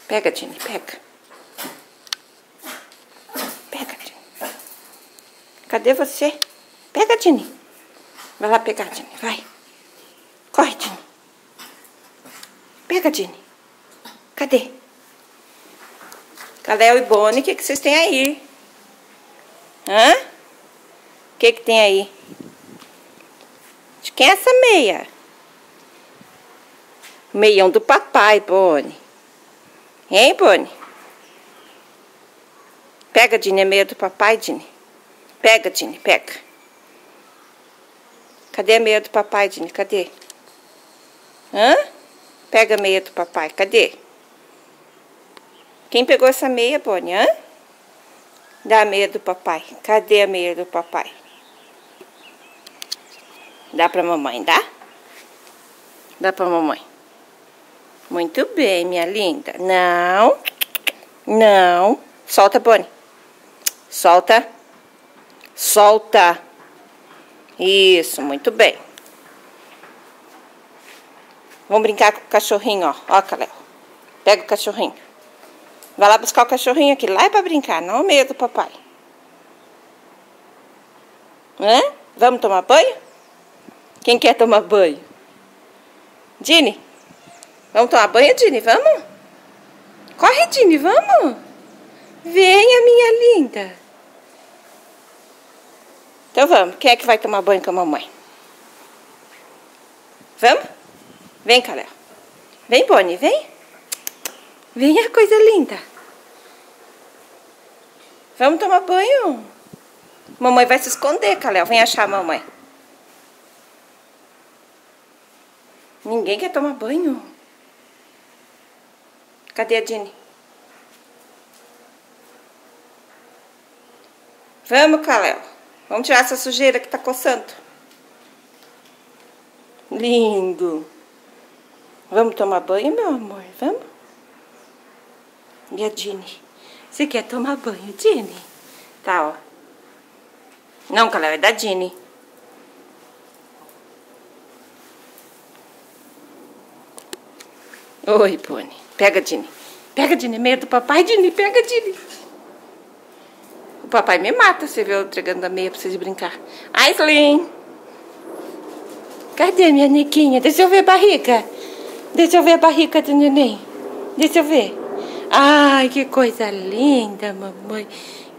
Pega, Dini, pega. Pega, Dini. Cadê você? Pega, Dini. Vai lá pegar, Dini, vai. Corre, Dini. Pega, Dini. Cadê? Caléo e Bonnie, o que vocês têm aí? Hã? O que tem aí? De quem é essa meia? Meião do papai, Bonnie. Hein, Bonnie? Pega, Dini, é meia do papai, Dini. Pega, Dini, pega. Cadê a meia do papai, Dini? Cadê? Hã? Pega a meia do papai, cadê? Quem pegou essa meia, Bonnie, hã? Dá a meia do papai. Cadê a meia do papai? Dá pra mamãe, dá? Dá pra mamãe. Muito bem, minha linda. Não. Não. Solta, Bonnie. Solta. Solta. Isso, muito bem. Vamos brincar com o cachorrinho, ó. Ó, Caléo. Pega o cachorrinho. Vai lá buscar o cachorrinho aqui. Lá é pra brincar, não é medo do papai. Hã? Vamos tomar banho? Quem quer tomar banho? Dini? Vamos tomar banho, Dini? Vamos? Corre, Dini, vamos? Venha, minha linda. Então vamos. Quem é que vai tomar banho com a mamãe? Vamos? Vem, Caléo. Vem, Bonnie, vem. Venha, coisa linda. Vamos tomar banho. Mamãe vai se esconder, Caléo. Vem achar a mamãe. Ninguém quer tomar banho. Cadê a Dini? Vamos, Caléo. Vamos tirar essa sujeira que tá coçando. Lindo. Vamos tomar banho, meu amor? Vamos? E a Dini? Você quer tomar banho, Dini? Tá, ó. Não, Caléo, é da Dini. Oi, Bonnie. Pega, Dini. Pega, Dini. Meia do papai, Dini. Pega, Dini. O papai me mata se eu entregando a meia pra vocês brincar. Aislinn. Cadê minha nequinha? Deixa eu ver a barriga. Deixa eu ver a barriga do neném. Deixa eu ver. Ai, que coisa linda, mamãe.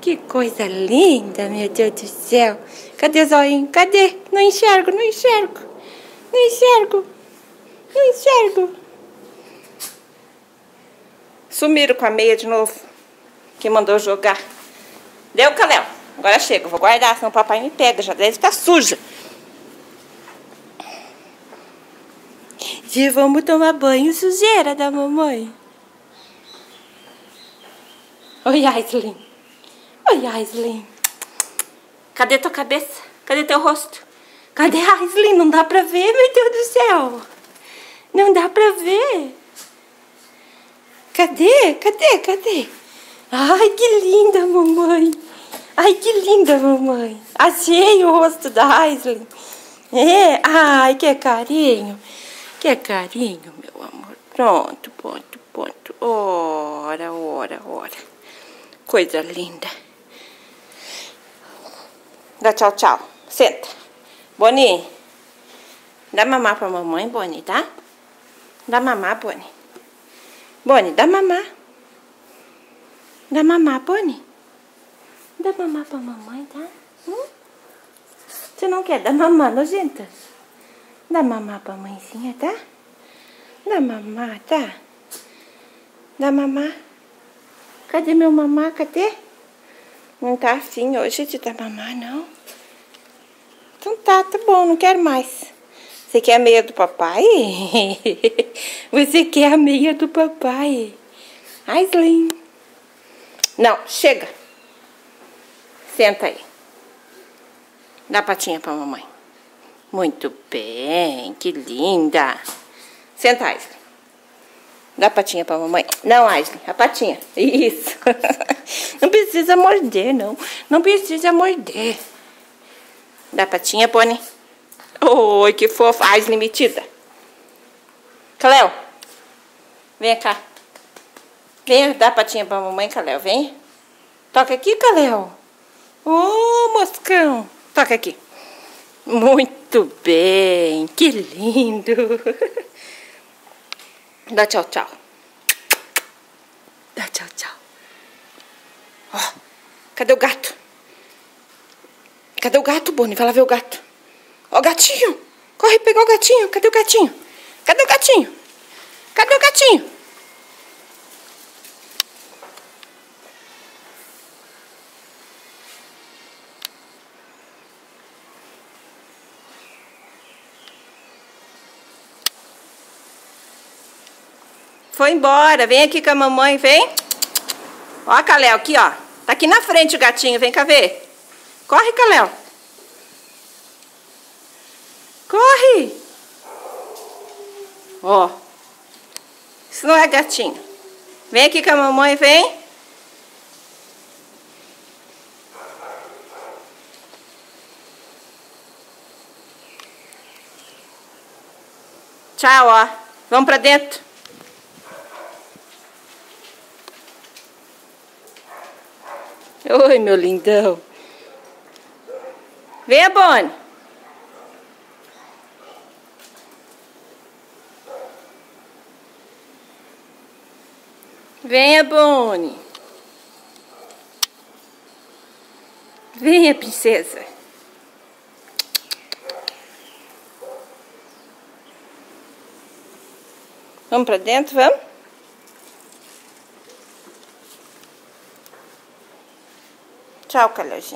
Que coisa linda, meu Deus do céu. Cadê o zoinho? Cadê? Não enxergo, não enxergo. Não enxergo. Não enxergo. Sumiram com a meia de novo. Que mandou jogar. Deu, Caléo? Agora chega. Vou guardar, senão o papai me pega. Já deve estar suja. E vamos tomar banho sujeira da mamãe. Oi, Aislinn. Oi, Aislinn. Cadê tua cabeça? Cadê teu rosto? Cadê a Aislinn? Não dá pra ver, meu Deus do céu. Não dá pra ver. Cadê? Cadê? Cadê? Ai, que linda, mamãe. Ai, que linda, mamãe. Achei o rosto da Aislinn. É? Ai, que carinho. Que carinho, meu amor. Pronto, pronto, pronto. Ora, ora, ora. Coisa linda. Dá tchau, tchau. Senta. Bonnie. Dá mamar pra mamãe, Bonnie, tá? Dá mamar, Bonnie. Bonnie, dá mamar. Dá mamar, Bonnie. Dá mamar pra mamãe, tá? Você não quer dar mamar, nojenta? Dá mamar pra mãezinha, tá? Dá mamar, tá? Dá mamar. Cadê meu mamar? Cadê? Não tá afim hoje de dar mamar, não? Então tá bom, não quero mais. Você quer a meia do papai? Você quer a meia do papai? Aislinn. Não, chega. Senta aí. Dá a patinha pra mamãe. Muito bem, que linda. Senta, Aislinn. Dá a patinha pra mamãe. Não, Aislinn, a patinha. Isso. Não precisa morder, não. Não precisa morder. Dá a patinha, Bonnie. Oi, que fofa. Aislinn metida. Caléo, vem cá. Vem dar a patinha pra mamãe, Kalel, vem. Toca aqui, Kalel. Ô, moscão. Toca aqui. Muito bem, que lindo. Dá tchau, tchau. Dá tchau, tchau. Ó, cadê o gato? Cadê o gato, Boni? Vai lá ver o gato. Ó o gatinho. Corre pegar o gatinho. Cadê o gatinho? Cadê o gatinho? Cadê o gatinho? Foi embora. Vem aqui com a mamãe, vem. Ó, Kalel, aqui, ó. Tá aqui na frente o gatinho. Vem cá ver. Corre, Kalel. Corre. Ó. Isso não é gatinho. Vem aqui com a mamãe, vem. Tchau, ó. Vamos pra dentro. Oi, meu lindão. Venha, Boni. Venha, Boni. Venha, princesa. Vamos pra dentro, vamos? Tchau, Kalelzinho.